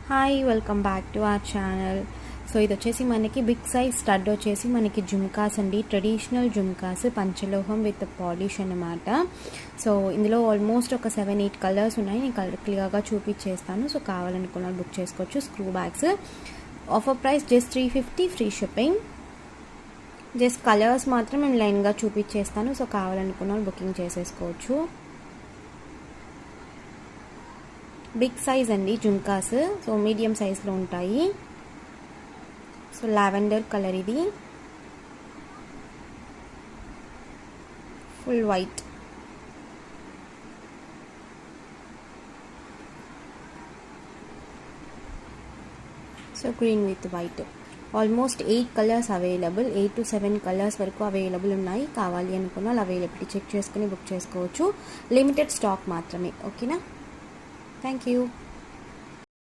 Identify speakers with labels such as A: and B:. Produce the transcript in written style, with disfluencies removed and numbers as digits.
A: Hi welcome back to our channel. So ఇది వచ్చేసి మనకి బిగ్ సైజ్ స్టడ్ వచ్చేసి మనకి జుమ్కాస్ అండి, ట్రెడిషనల్ జుమ్కాస్ పంచలోహం విత్ పాలిష్ అన్నమాట. సో ఇందులో ఆల్మోస్ట్ ఒక 7-8 కలర్స్ ఉన్నాయి. నేను కలర్ క్లియర్గా చూపించేస్తాను. సో కావాలనుకున్న బుక్ చేసుకోవచ్చు. Screw bags offer price just 350, free shipping. Just colours మాత్రం నేను లైన్గా చూపించేస్తాను. సో కావాలనుకున్న బుకింగ్ చేసేసుకోవచ్చు. బిగ్ సైజ్ అండి జుమ్కాస్, సో మీడియం సైజ్లో ఉంటాయి. సో లావెండర్ కలర్, ఇది full white. So green with white. Almost 8 colours available, 8 to 7 colours వరకు అవైలబుల్ ఉన్నాయి. కావాలి అనుకున్న వాళ్ళు అవైలబిలిటీ చెక్ చేసుకుని బుక్ చేసుకోవచ్చు. లిమిటెడ్ స్టాక్ మాత్రమే. ఓకేనా? Thank you.